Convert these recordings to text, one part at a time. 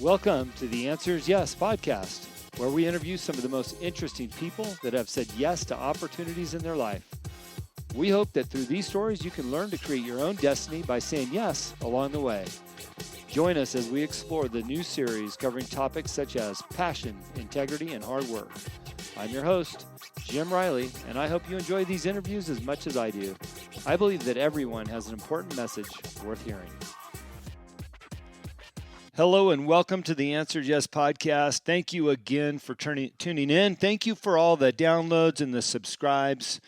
Welcome to the Answers Yes podcast, where we interview some of the most interesting people that have said yes to opportunities in their life. We hope that through these stories, you can learn to create your own destiny by saying yes along the way. Join us as we explore the new series covering topics such as passion, integrity, and hard work. I'm your host, Jim Riley, and I hope you enjoy these interviews as much as I do. I believe that everyone has an important message worth hearing. Hello and welcome to the Answers Yes podcast. Thank you again for tuning in. Thank you for all the downloads and the subscribes.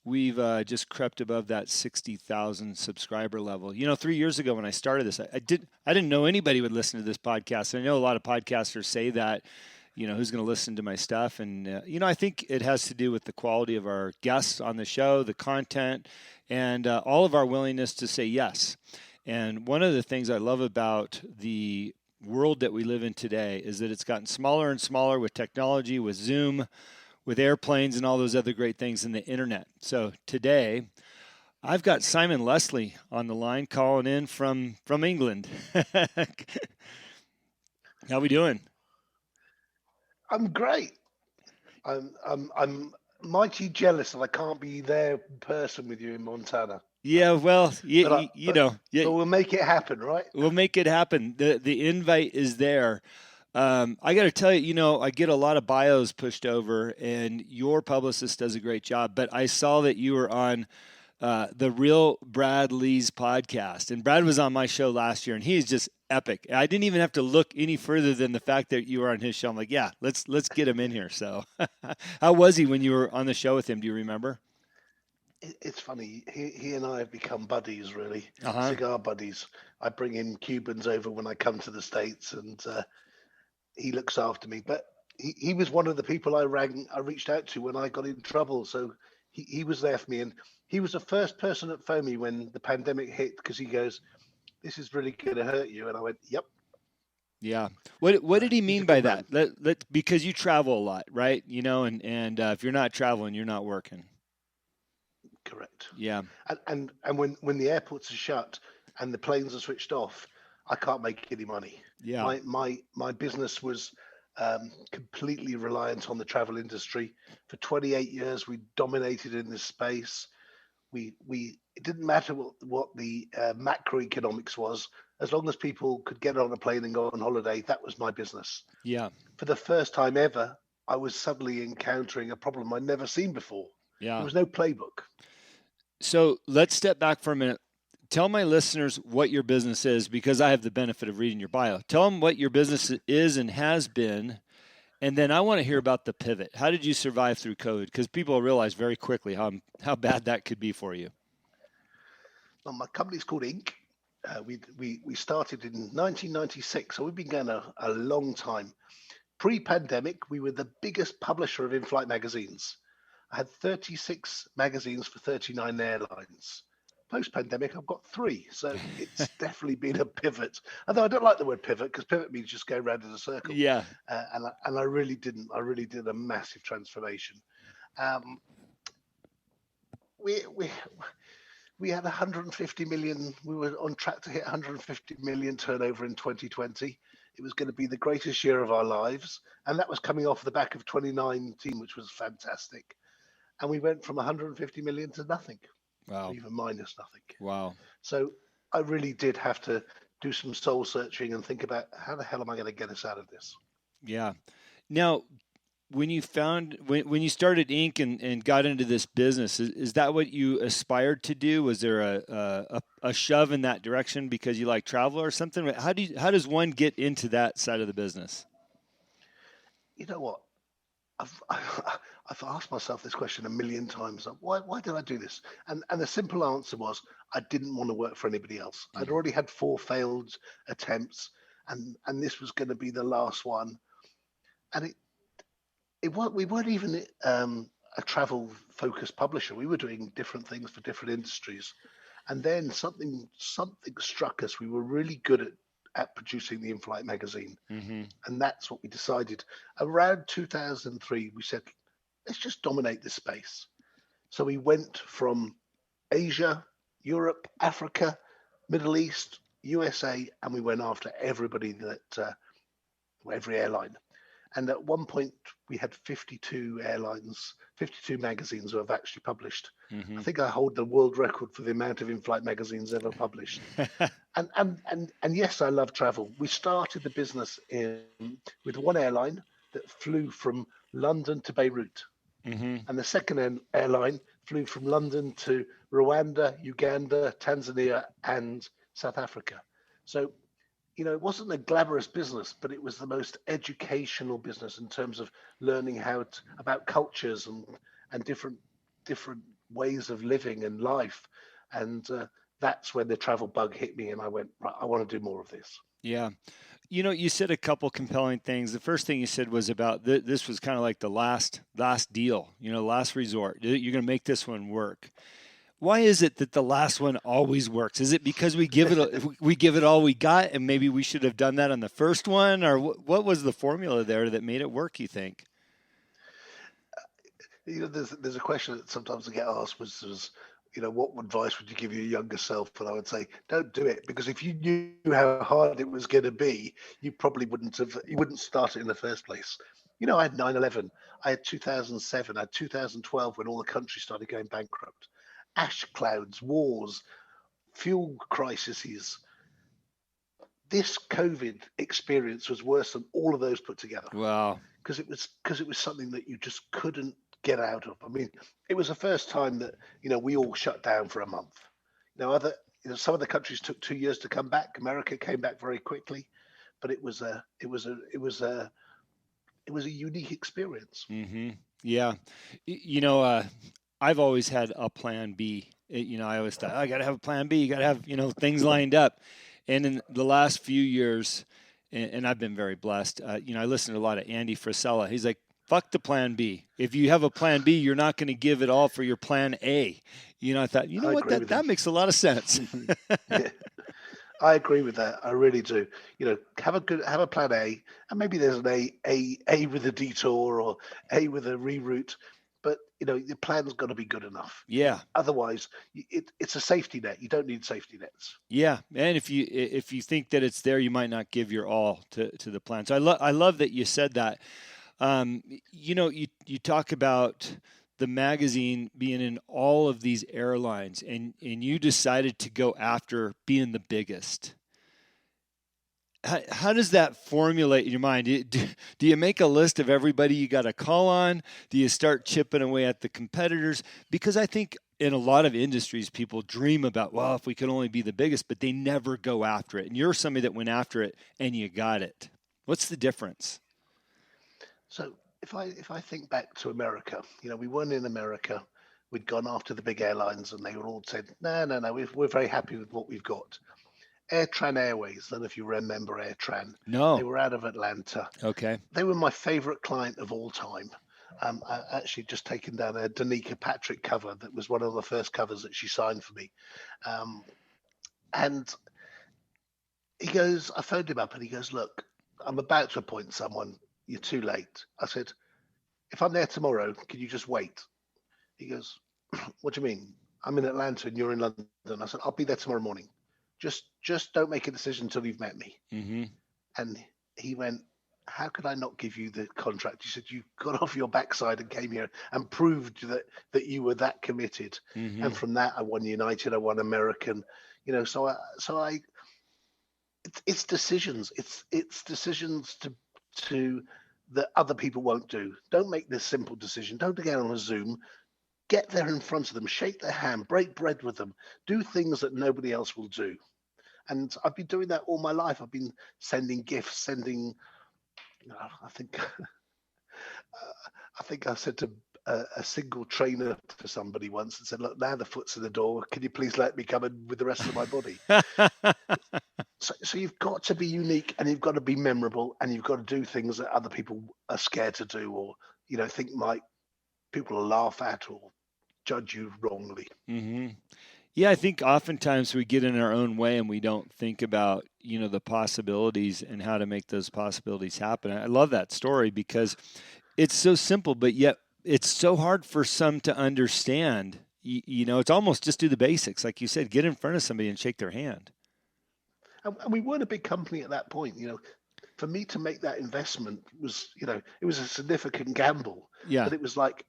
We've just crept above that 60,000 subscriber level. You know, 3 years ago when I started this, I didn't know anybody would listen to this podcast. I know a lot of podcasters say that, you know, who's going to listen to my stuff. And, I think it has to do with the quality of our guests on the show, the content, and all of our willingness to say yes. And one of the things I love about the world that we live in today is that it's gotten smaller and smaller with technology, with Zoom, with airplanes and all those other great things in the internet. So today, I've got Simon Leslie on the line calling in from England. How we doing? I'm great. I'm mighty jealous that I can't be there in person with you in Montana. Yeah, well, But we'll make it happen, right? We'll make it happen. The invite is there. I got to tell you, I get a lot of bios pushed over, and your publicist does a great job. But I saw that you were on the Real Brad Lee's podcast, and Brad was on my show last year, and he's just epic. I didn't even have to look any further than the fact that you were on his show. I'm like, yeah, let's get him in here. So, how was he when you were on the show with him? Do you remember? It's funny. He and I have become buddies, really. Uh-huh. Cigar buddies. I bring in Cubans over when I come to the States, and he looks after me. But he was one of the people I reached out to when I got in trouble. So he was there for me, and he was the first person that phoned me when the pandemic hit, because he goes, "This is really going to hurt you," and I went, "Yep." Yeah. What did he mean by that? Because you travel a lot, right? And if you're not traveling, you're not working. Correct. Yeah. And when the airports are shut and the planes are switched off, I can't make any money. Yeah. My business was completely reliant on the travel industry. For 28 years, we dominated in this space. It didn't matter what the macroeconomics was, as long as people could get on a plane and go on holiday. That was my business. Yeah. For the first time ever, I was suddenly encountering a problem I'd never seen before. Yeah. There was no playbook. So let's step back for a minute. Tell my listeners what your business is, because I have the benefit of reading your bio. Tell them what your business is and has been, and then I want to hear about the pivot. How did you survive through COVID? Because people realize very quickly how bad that could be for you. Well, my company's called Inc. We started in 1996, so we've been going a long time. Pre-pandemic, we were the biggest publisher of in-flight magazines. I had 36 magazines for 39 airlines. Post-pandemic, I've got 3, so it's definitely been a pivot. Although I don't like the word pivot, because pivot means just go round in a circle. Yeah. And I really didn't. I really did a massive transformation. We had 150 million. We were on track to hit 150 million turnover in 2020. It was going to be the greatest year of our lives, and that was coming off the back of 2019, which was fantastic. And we went from 150 million to nothing. Wow. Even minus nothing. Wow. So I really did have to do some soul searching and think about, how the hell am I going to get us out of this? Yeah. Now, when you started Inc. and got into this business, is that what you aspired to do? Was there a shove in that direction because you like travel or something? How does one get into that side of the business? You know what? I've asked myself this question a million times. Why did I do this? And the simple answer was, I didn't want to work for anybody else. I'd already had 4 failed attempts, and this was going to be the last one. And we weren't even a travel focused publisher. We were doing different things for different industries. And then something struck us. We were really good at producing the in-flight magazine. Mm-hmm. And that's what we decided. Around 2003, we said, let's just dominate this space. So we went from Asia, Europe, Africa, Middle East, USA, and we went after everybody that every airline. And at one point, we had 52 airlines, 52 magazines who have actually published. I think I hold the world record for the amount of in-flight magazines ever published. And yes, I love travel. We started the business with one airline that flew from London to Beirut, and the second airline flew from London to Rwanda, Uganda, Tanzania, and South Africa. So it wasn't a glamorous business, but it was the most educational business in terms of learning about cultures and different ways of living and life. And that's when the travel bug hit me, and I went, right, I want to do more of this. Yeah. You said a couple compelling things. The first thing you said was about this was kind of like the last deal, last resort. You're going to make this one work. Why is it that the last one always works? Is it because we give it all we got, and maybe we should have done that on the first one, or what was the formula there that made it work, you think? There's a question that sometimes I get asked, was what advice would you give your younger self? And I would say, don't do it, because if you knew how hard it was going to be, you probably wouldn't start it in the first place. I had 9/11, I had 2007, I had 2012 when all the countries started going bankrupt. Ash clouds, wars, fuel crises. This COVID experience was worse than all of those put together. Wow. Because it was something that you just couldn't get out of. I mean, it was the first time that we all shut down for a month. Some of the countries took 2 years to come back. America came back very quickly, but it was a unique experience. Mm-hmm. Yeah. I've always had a plan B. I always thought, I got to have a plan B. You got to have, things lined up. And in the last few years, and I've been very blessed, I listen to a lot of Andy Frisella. He's like, fuck the plan B. If you have a plan B, you're not going to give it all for your plan A. I thought, what, that makes a lot of sense. Yeah. I agree with that. I really do. Have a plan A, and maybe there's an A with a detour or A with a reroute, but your plan's got to be good enough. Yeah. Otherwise, it's a safety net. You don't need safety nets. Yeah, and if you think that it's there, you might not give your all to the plan. So I love that you said that. You talk about the magazine being in all of these airlines, and you decided to go after being the biggest. How does that formulate in your mind? Do you make a list of everybody you got to call on? Do you start chipping away at the competitors? Because I think in a lot of industries, people dream about, well, if we could only be the biggest, but they never go after it. And you're somebody that went after it and you got it. What's the difference? So if I think back to America, we weren't in America. We'd gone after the big airlines, and they were all said, no, we're very happy with what we've got. Airtran Airways, I don't know if you remember Airtran. No. They were out of Atlanta. Okay. They were my favorite client of all time. I actually just taken down a Danica Patrick cover that was one of the first covers that she signed for me. And I phoned him up and he goes, look, I'm about to appoint someone. You're too late. I said, if I'm there tomorrow, can you just wait? He goes, what do you mean? I'm in Atlanta and you're in London. I said, I'll be there tomorrow morning. Just don't make a decision until you've met me. Mm-hmm. And he went, how could I not give you the contract? He said, you got off your backside and came here and proved that you were that committed. Mm-hmm. And from that, I won United, I won American, so it's decisions. It's decisions to that other people won't do. Don't make this simple decision. Don't get on a Zoom. Get there in front of them, shake their hand, break bread with them, do things that nobody else will do. And I've been doing that all my life. I've been sending gifts, I think I said to a single trainer to somebody once and said, look, now the foot's in the door. Can you please let me come in with the rest of my body? So you've got to be unique, and you've got to be memorable, and you've got to do things that other people are scared to do, or, think people will laugh at or judge you wrongly. Mm-hmm. Yeah, I think oftentimes we get in our own way and we don't think about, the possibilities and how to make those possibilities happen. I love that story because it's so simple, but yet it's so hard for some to understand. It's almost just do the basics. Like you said, get in front of somebody and shake their hand. And we weren't a big company at that point. for me to make that investment was, it was a significant gamble, Yeah. but it was like,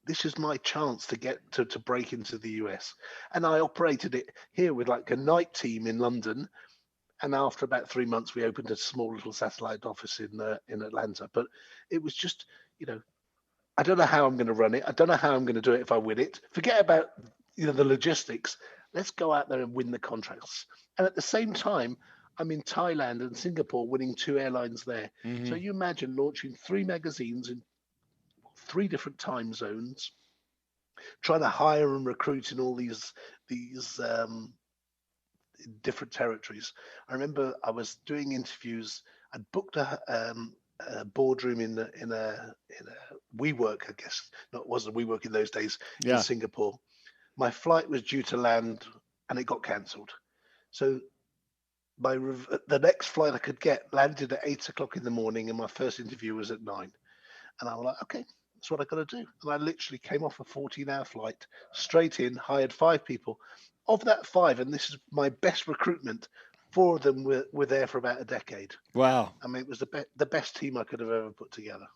this is my chance to get to break into the US. And I operated it here with like a night team in London. And after about 3 months, we opened a small little satellite office in Atlanta. But it was just, you know, I don't know how I'm going to run it. I don't know how I'm going to do it if I win it. Forget about the logistics. Let's go out there and win the contracts. And at the same time, I'm in Thailand and Singapore winning 2 airlines there. So Hmm. you imagine launching 3 magazines in 3 different time zones, trying to hire and recruit in all these different territories. I remember I was doing interviews. I'd booked a boardroom in a WeWork, I guess. No, it wasn't WeWork in those days, in Yeah. Singapore. My flight was due to land, and it got cancelled. So the next flight I could get landed at 8 o'clock in the morning, and my first interview was at 9. And I was like, okay, that's what I got to do. And I literally came off a 14-hour flight, straight in, hired 5 people. Of that 5, and this is my best recruitment, 4 of them were there for about a decade. Wow. I mean, it was the best team I could have ever put together.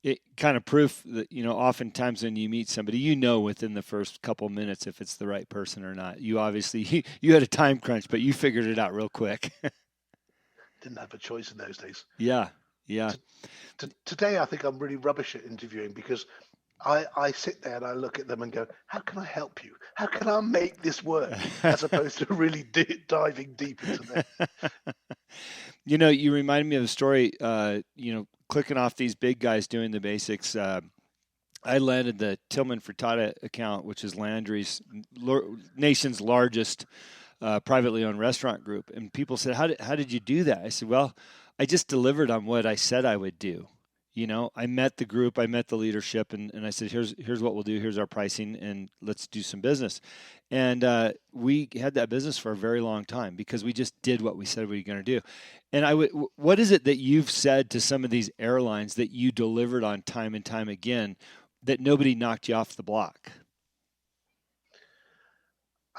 It kind of proof that, oftentimes when you meet somebody, within the first couple minutes if it's the right person or not. You obviously you had a time crunch, but you figured it out real quick. Didn't have a choice in those days. Yeah. Yeah. Today, I think I'm really rubbish at interviewing because I sit there and I look at them and go, how can I help you? How can I make this work? As opposed to really diving deep into them. You reminded me of a story, clicking off these big guys doing the basics. I landed the Tillman Frittata account, which is Landry's nation's largest privately owned restaurant group. And people said, how did you do that? I said, well, I just delivered on what I said I would do. I met the group, I met the leadership, and I said, here's what we'll do. Here's our pricing, and let's do some business. And we had that business for a very long time because we just did what we said we were going to do. And what is it that you've said to some of these airlines that you delivered on time and time again that nobody knocked you off the block?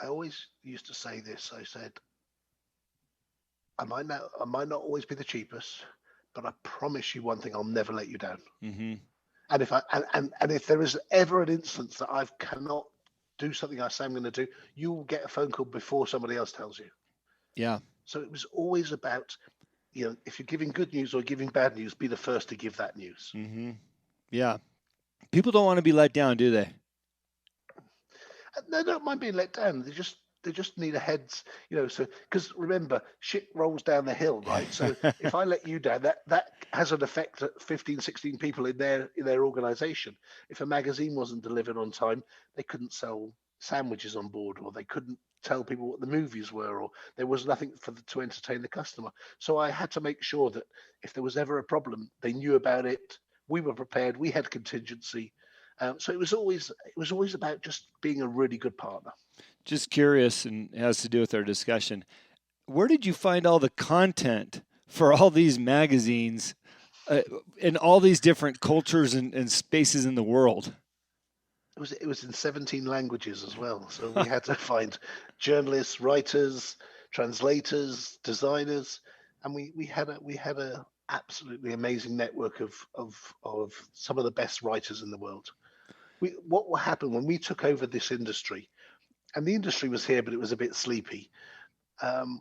I always used to say this. I said, I might not always be the cheapest, but I promise you one thing: I'll never let you down. Mm-hmm. And if there is ever an instance that I cannot do something I say I'm going to do, you will get a phone call before somebody else tells you. Yeah. So it was always about, if you're giving good news or giving bad news, be the first to give that news. Mm-hmm. Yeah. People don't want to be let down, do they? And they don't mind being let down. They just need a heads, So because remember, shit rolls down the hill, right? So if I let you down, that has an effect at 15, 16 people in their organization. If a magazine wasn't delivered on time, they couldn't sell sandwiches on board, or they couldn't tell people what the movies were, or there was nothing to entertain the customer. So I had to make sure that if there was ever a problem, they knew about it. We were prepared. We had contingency. So it was always about just being a really good partner. Just curious, and it has to do with our discussion. Where did you find all the content for all these magazines in all these different cultures and spaces in the world? It was in 17 languages as well. So we had to find journalists, writers, translators, designers, and we had a absolutely amazing network of some of the best writers in the world. What happened when we took over this industry, and the industry was here, but it was a bit sleepy. Um,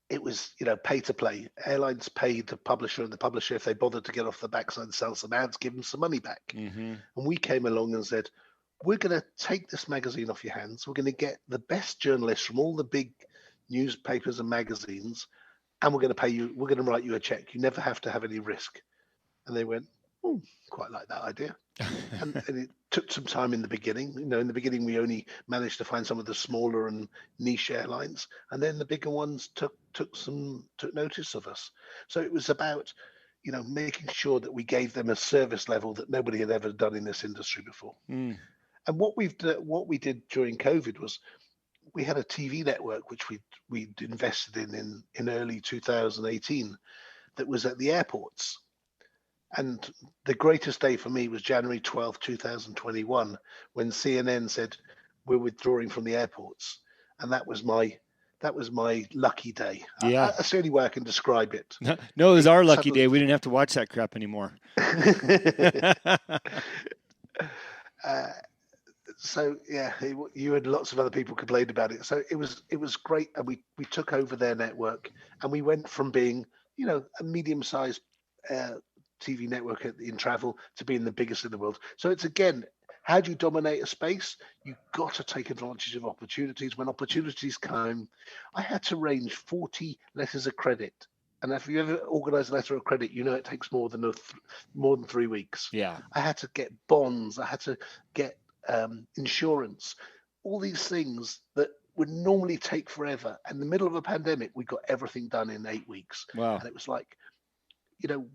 it was, pay to play. Airlines paid the publisher, and the publisher, if they bothered to get off the backside and sell some ads, give them some money back. Mm-hmm. And we came along and said, we're going to take this magazine off your hands. We're going to get the best journalists from all the big newspapers and magazines, and we're going to pay you. We're going to write you a check. You never have to have any risk. And they went, oh, quite like that idea. And it took some time in the beginning. In the beginning, we only managed to find some of the smaller and niche airlines, and then the bigger ones took notice of us. So it was about, making sure that we gave them a service level that nobody had ever done in this industry before. Mm. And what we did during COVID was we had a TV network which we'd invested in early 2018 that was at the airports. And the greatest day for me was January 12th, 2021, when CNN said we're withdrawing from the airports. And that that was my lucky day. Yeah. That's the only way I can describe it. No, it was our lucky Suddenly, day. We didn't have to watch that crap anymore. uh, so yeah, you and lots of other people complained about it. So it was great, and we took over their network, and we went from being a medium-sized uh, TV network in travel to being the biggest in the world. So it's again, how do you dominate a space? You've got to take advantage of opportunities. When opportunities come, I had to arrange 40 letters of credit. And if you ever organize a letter of credit, it takes more than more than 3 weeks. Yeah. I had to get bonds. I had to get insurance. All these things that would normally take forever. In the middle of a pandemic, we got everything done in 8 weeks. Wow. And it was like,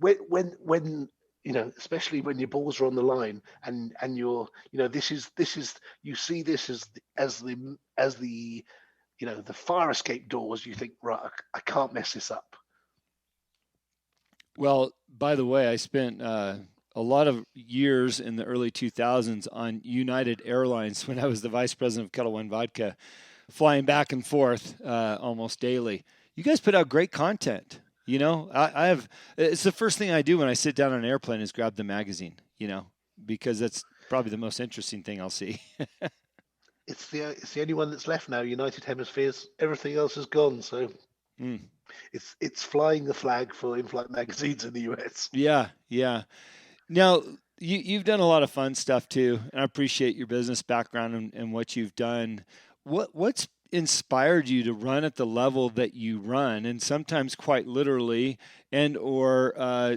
when especially when your balls are on the line, and you're, this is you see this as the the fire escape doors. You think, right, I can't mess this up. Well, by the way, I spent a lot of years in the early 2000s on United Airlines when I was the vice president of Kettle One Vodka, flying back and forth almost daily. You guys put out great content. I have. It's the first thing I do when I sit down on an airplane is grab the magazine. Because that's probably the most interesting thing I'll see. It's the only one that's left now. United Hemispheres. Everything else is gone. So Mm. it's flying the flag for in-flight magazines in the US. Yeah, yeah. Now, you've done a lot of fun stuff too, and I appreciate your business background and what you've done. What's inspired you to run at the level that you run, and sometimes quite literally, and or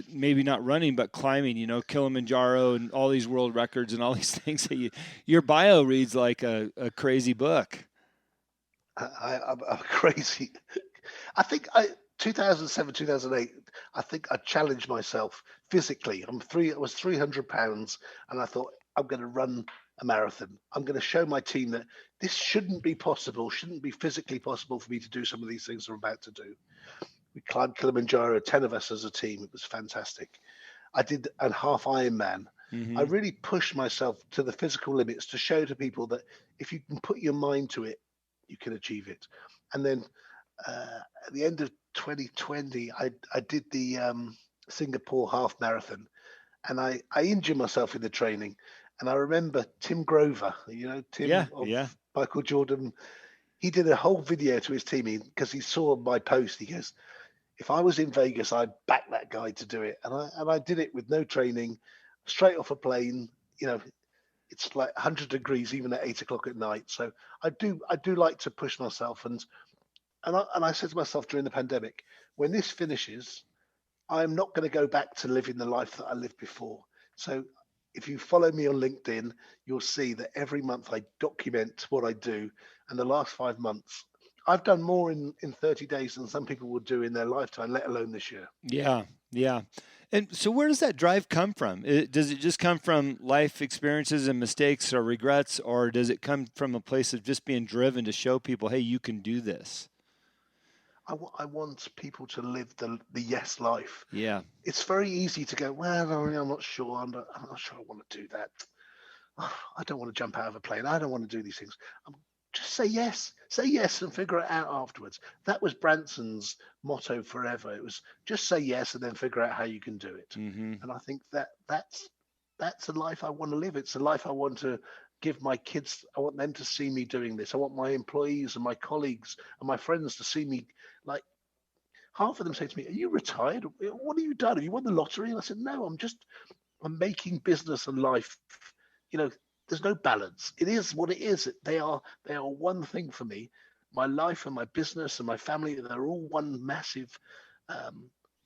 maybe not running but climbing? Kilimanjaro and all these world records and all these things that your bio reads like a crazy book. I'm crazy. I think 2007, 2008. I think I challenged myself physically. I was 300 pounds, and I thought, I'm going to run a marathon. I'm going to show my team that this shouldn't be possible. Shouldn't be physically possible for me to do some of these things I'm about to do. We climbed Kilimanjaro, 10 of us as a team. It was fantastic. I did a half Ironman. I Mm-hmm. really pushed myself to the physical limits to show to people that if you can put your mind to it, you can achieve it. And then at the end of 2020, I did the Singapore half marathon, and I injured myself in the training. And I remember Tim Grover, Tim Yeah, of yeah. Michael Jordan. He did a whole video to his team because he saw my post. He goes, if I was in Vegas, I'd back that guy to do it. And I did it with no training, straight off a plane. It's like 100 degrees even at 8 o'clock at night. So I do like to push myself. And I said to myself during the pandemic, when this finishes, I'm not going to go back to living the life that I lived before. So if you follow me on LinkedIn, you'll see that every month I document what I do. And the last 5 months, I've done more in 30 days than some people would do in their lifetime, let alone this year. Yeah, yeah. And so where does that drive come from? Does it just come from life experiences and mistakes or regrets, or does it come from a place of just being driven to show people, hey, you can do this? I want people to live the yes life. Yeah. It's very easy to go, well, I'm not sure. I'm not sure I want to do that. I don't want to jump out of a plane. I don't want to do these things. Just say yes. Say yes and figure it out afterwards. That was Branson's motto forever. It was just say yes and then figure out how you can do it. Mm-hmm. And I think that's a life I want to live. It's a life I want to give my kids. I want them to see me doing this. I want my employees and my colleagues and my friends to see me. Like, half of them say to me, are you retired? What have you done? Have you won the lottery? And I said, no, I'm making business and life. There's no balance. It is what it is. They are one thing for me. My life and my business and my family, they're all one massive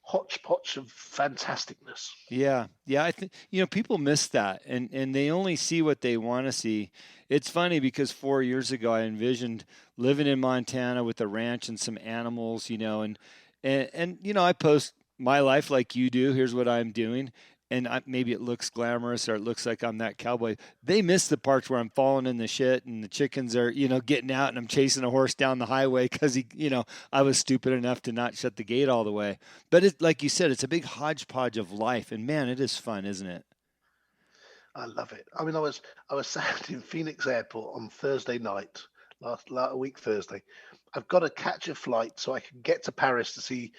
hodgepodge of fantasticness. Yeah, yeah. I think people miss that, and they only see what they want to see. It's funny because 4 years ago I envisioned living in Montana with a ranch and some animals, and I post my life like you do. Here's what I'm doing, and maybe it looks glamorous or it looks like I'm that cowboy. They miss the parts where I'm falling in the shit and the chickens are, getting out and I'm chasing a horse down the highway because I was stupid enough to not shut the gate all the way. But it, like you said, it's a big hodgepodge of life, and man, it is fun, isn't it? I love it. I mean, I was sat in Phoenix Airport on Thursday night, last week Thursday. I've got to catch a flight so I can get to Paris to see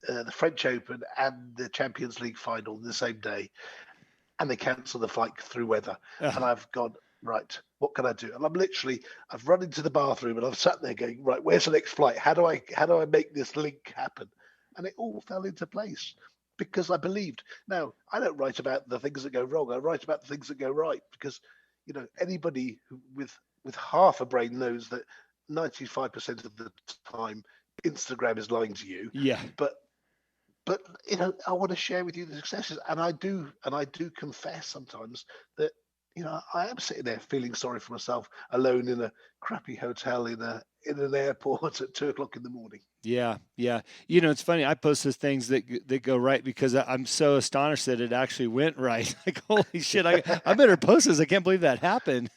the French Open and the Champions League final the same day, and they cancel the flight through weather. And I've gone, right, what can I do? And I've run into the bathroom and I've sat there going, right, where's the next flight? How do I make this link happen? And it all fell into place because I believed. Now, I don't write about the things that go wrong. I write about the things that go right because, anybody with half a brain knows that 95% of the time Instagram is lying to you. Yeah. But I want to share with you the successes, and I do confess sometimes that I am sitting there feeling sorry for myself, alone in a crappy hotel in an airport at 2 o'clock in the morning. Yeah, yeah. It's funny. I post those things that go right because I'm so astonished that it actually went right. Like, holy shit! I better post this. I can't believe that happened.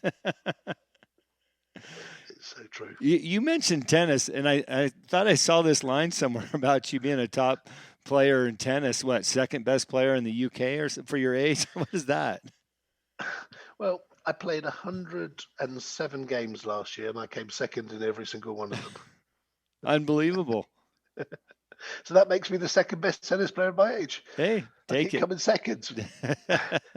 It's so true. You mentioned tennis, and I thought I saw this line somewhere about you being a top player in tennis. What, second best player in the UK or for your age? What is that? Well, I played 107 games last year, and I came second in every single one of them. Unbelievable. So that makes me the second best tennis player of my age. Hey, take it. Coming second.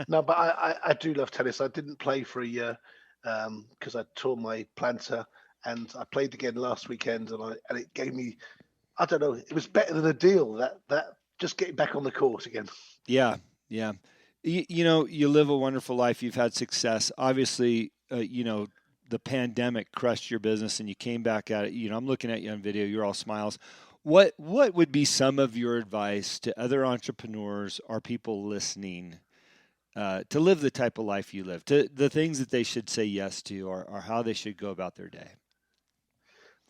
No, but I do love tennis. I didn't play for a year because I tore my plantar, and I played again last weekend, and it gave me, I don't know, it was better than a deal. That just getting back on the court again. Yeah, yeah. You live a wonderful life. You've had success. Obviously, the pandemic crushed your business, and you came back at it. I'm looking at you on video. You're all smiles. What would be some of your advice to other entrepreneurs or people listening to live the type of life you live, to the things that they should say yes to, or how they should go about their day?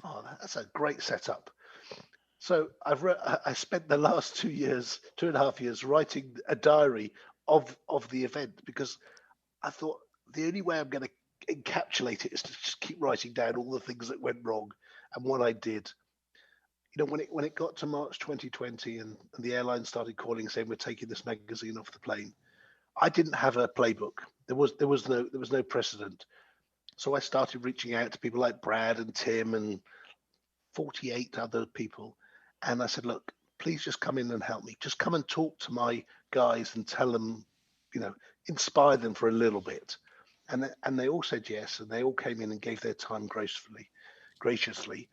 Oh, that's a great setup. So I spent the last 2 years, 2.5 years, writing a diary of the event because I thought the only way I'm going to encapsulate it is to just keep writing down all the things that went wrong and what I did. When it got to March 2020 and the airlines started calling saying we're taking this magazine off the plane, I didn't have a playbook. There was no precedent. So I started reaching out to people like Brad and Tim and 48 other people, and I said, look, please just come in and help me. Just come and talk to my guys and tell them, inspire them for a little bit. And they all said yes, and they all came in and gave their time graciously.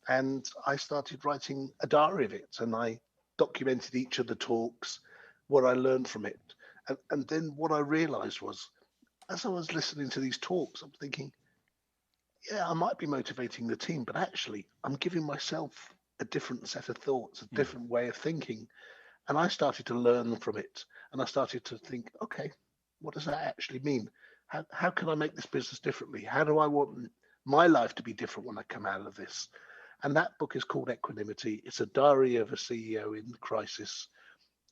And I started writing a diary of it, and I documented each of the talks, what I learned from it. And then what I realized was, as I was listening to these talks, I'm thinking, yeah, I might be motivating the team, but actually I'm giving myself a different set of thoughts, a different way of thinking. And I started to learn from it. And I started to think, okay, what does that actually mean? How can I make this business differently? How do I want my life to be different when I come out of this? And that book is called Equanimity. It's a diary of a CEO in crisis.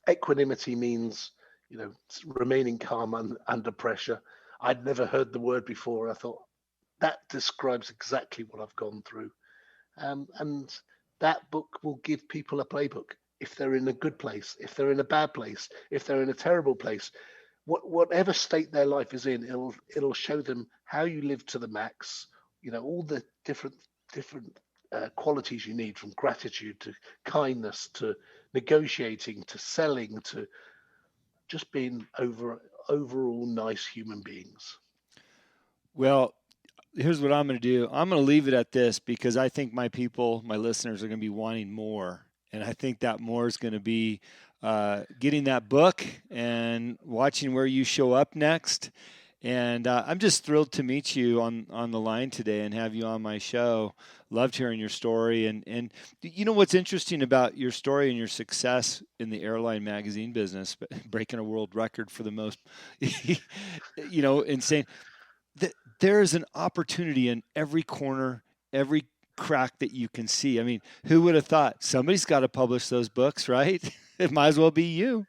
Equanimity means, remaining calm under pressure. I'd never heard the word before. I thought that describes exactly what I've gone through. And that book will give people a playbook. If they're in a good place, if they're in a bad place, if they're in a terrible place, whatever state their life is in, it'll show them how you live to the max. All the different qualities you need, from gratitude to kindness to negotiating to selling to just being overall nice human beings. Well, here's what I'm going to do. I'm going to leave it at this because I think my listeners are going to be wanting more. And I think that more is going to be getting that book and watching where you show up next. And I'm just thrilled to meet you on the line today and have you on my show. Loved hearing your story. And what's interesting about your story and your success in the airline magazine business, breaking a world record for the most, insane. There is an opportunity in every corner, every crack that you can see. I mean, who would have thought? Somebody's got to publish those books, right? It might as well be you.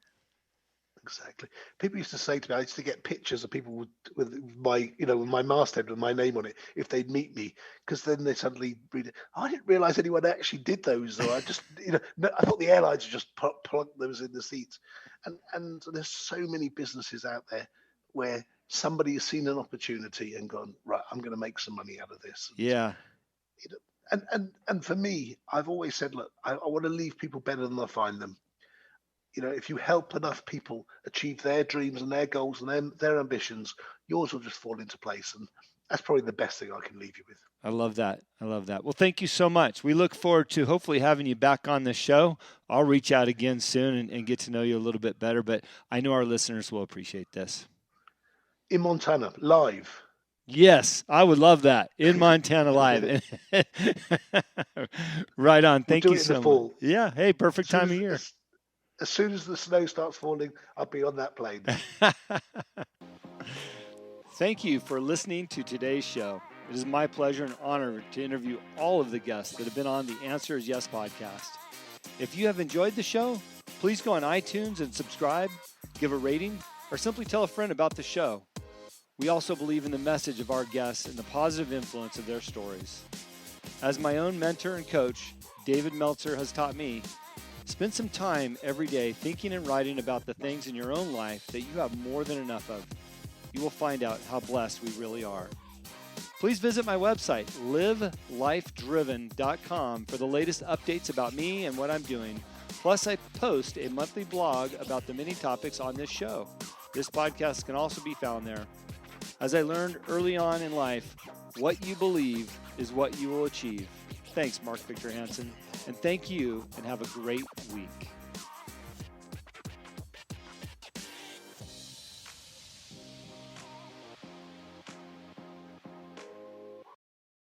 Exactly. People used to say to me, I used to get pictures of people with my, with my masthead with my name on it if they'd meet me, because then they suddenly read it. I didn't realize anyone actually did those, or I just, I thought the airlines just plunked those in the seats. And there's so many businesses out there where somebody has seen an opportunity and gone, right, I'm going to make some money out of this. Yeah. And for me, I've always said, look, I want to leave people better than I find them. If you help enough people achieve their dreams and their goals and their ambitions, yours will just fall into place. And that's probably the best thing I can leave you with. I love that. I love that. Well, thank you so much. We look forward to hopefully having you back on the show. I'll reach out again soon and get to know you a little bit better, but I know our listeners will appreciate this. In Montana, live. Yes, I would love that. In Montana live. Right on. Thank We'll do you it in so the much. fall. Yeah. Hey, perfect time of year. As soon as the snow starts falling, I'll be on that plane. Thank you for listening to today's show. It is my pleasure and honor to interview all of the guests that have been on the Answer is Yes podcast. If you have enjoyed the show, please go on iTunes and subscribe, give a rating, or simply tell a friend about the show. We also believe in the message of our guests and the positive influence of their stories. As my own mentor and coach, David Meltzer, has taught me, spend some time every day thinking and writing about the things in your own life that you have more than enough of. You will find out how blessed we really are. Please visit my website, livelifedriven.com, for the latest updates about me and what I'm doing. Plus, I post a monthly blog about the many topics on this show. This podcast can also be found there. As I learned early on in life, what you believe is what you will achieve. Thanks, Mark Victor Hansen, and thank you, and have a great week.